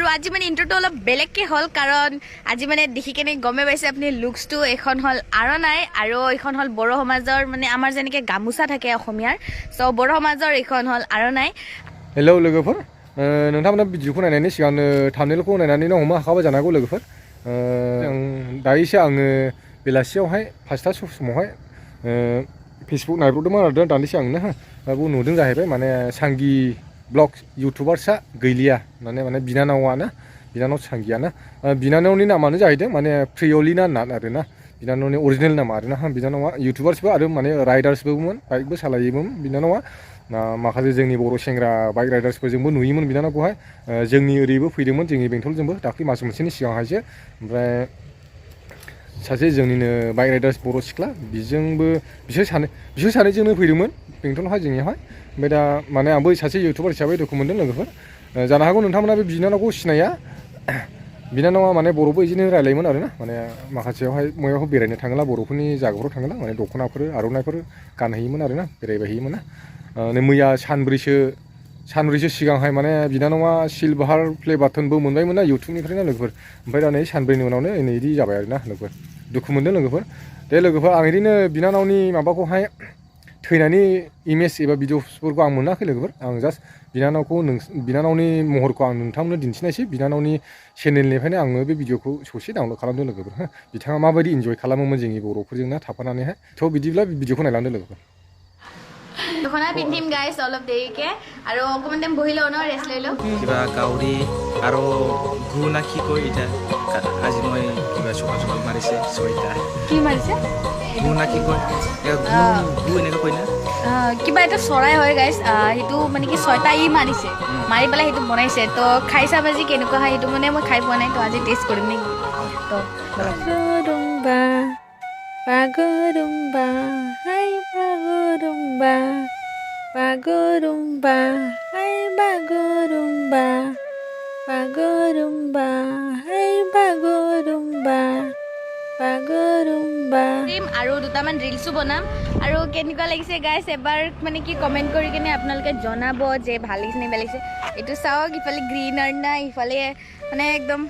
আৰু আজি মানে ইন্ট্ৰোটো অলপ বেলেগকে হ'ল কাৰণ আজি মানে দেখি কেনে গমে পাইছে আপুনি লুকছটো এখন হ'ল আৰণাই আৰু এখন হ'ল বড়ো সমাজৰ মানে আমাৰ যেনেকৈ গামোচা থাকে অসমীয়াৰ চ' বড়ো সমাজৰ এখন হ'ল আৰণাই हेलौ लोगोफोर नोंथांमोना भिडिअखौ नायनायनि सिगांनो थाम्बनेलखौ नायनानैनो हमनो हाखाबाय जानो हागौ लोगोफोर दायोसो आङो बेलासियावहाय 5टा समावहाय फेसबुक नायब्रबदोंमोन आरो दान्दिसे आंनो बेयाव नुदों जाहैबाय माने सांगि ब्लग इउटुबार्सआ गैलिया माने बिनानाव सांगियाना बिनानावनि नामानो जाहैदों माने प्रियलिना नाथ आरोना बिनानावनि अरिजिनेल नामा आरोना बिनानावा इउटुबार्सबो आरो माने राइडार्सबोमोन बाइकबो सालायोमोन बिनानावा माखासे जोंनि बर' सेंग्रा बाइक राइडार्सफोरजोंबो नुयोमोन बिनानावखौहाय जोंनि ओरैबो फैदोंमोन जोंनि बेंटलजोंबो दाख्लै मास मोनसेनि सिगांहायसो ओमफ्राय सासे जोंनिनो बाइक राइडार्स बर' सिख्ला बिसोर सानैजोंनो फैदोंमोन बेंटलावहाय जोंनियावहाय ओमफ्राय दा माने आंबो सासे इउटुबार हिसाबै दुखु मोनदों लोगोफोर जानो हागौ नोंथांमोना बे बिनानावखौ सिनाया बिनानावा माने बर'बो बिदिनो रायलायोमोन आरोना माने माखासेयावहाय बयहाबो बेरायनो थाङोब्ला बर'फोरनि जायगाफोराव थाङोब्ला माने दख'नाफोर आर'नाइफोर गानहैयोमोन आरोना बेरायहैयोमोन मैया सानब्रैसो सिगांहाय माने बिनानावा सिलभार प्ले बाटनबो मोनबायमोन ना इउटुबनिफ्रायनो लोगोफोर ओमफ्राय दा नै सानब्रैनि उनावनो नै बिदि जाबाय आरोना लोगोफोर दुखु मोनदों लोगोफोर दे लोगोफोर आं बिदिनो बिनानावनि माबाखौहाय थैनायनि इमेज एबा भिडिअसफोरखौ आं मोनाखै लोगोफोर आं जास्ट बिनानावनि महरखौ आं नोंथांमोननो दिन्थिनायसै बिनानावनि चेनेलनिफ्रायनो आङो बे भिडिअखौ ससे डाउनलड खालामदों लोगोफोर बिथाङा माबायदि इन्जय खालामोमोन जोंनि बर'फोरजोंना थाफानानैहाय थ' बिदिब्ला भिडिअखौ नायलांदो लोगोफोर দখনা পিন্ধিম গাইছ অলপ দেৰিকে আৰু অকণমান টাইম বহি লওঁ ন ৰেষ্ট লৈ লওঁ কিবা গাউৰি আৰু গু না কি কয় এতিয়া আজি মই কিবা চকাল মাৰিছে ছয়টা কি মাৰিছে গু না কি কয় গু এনেকৈ কয় না কিবা এটা চৰাই হয় গাইছ সেইটো মানে কি 6টা ই মাৰিছে মাৰি পেলাই সেইটো বনাইছে তো খাই চাম আজি কেনেকুৱা হয় সেইটো মানে মই খাই পোৱা নাই তো আজি টেষ্ট কৰিম নেকি তো Bagurumba, hai bagurumba, bagurumba, hai bagurumba, bagurumba, hai bagurumba, bagurumba. আৰু দুটামান ৰিলছো বনাম আৰু কেনেকুৱা লাগিছে গাইছ এবাৰ মানে কি কমেণ্ট কৰি কিনে আপোনালোকে জনাব যে ভাল লাগিছে নে বেয়া লাগিছে এইটো চাওক ইফালে গ্ৰীণ আৰু নাই ইফালে মানে একদম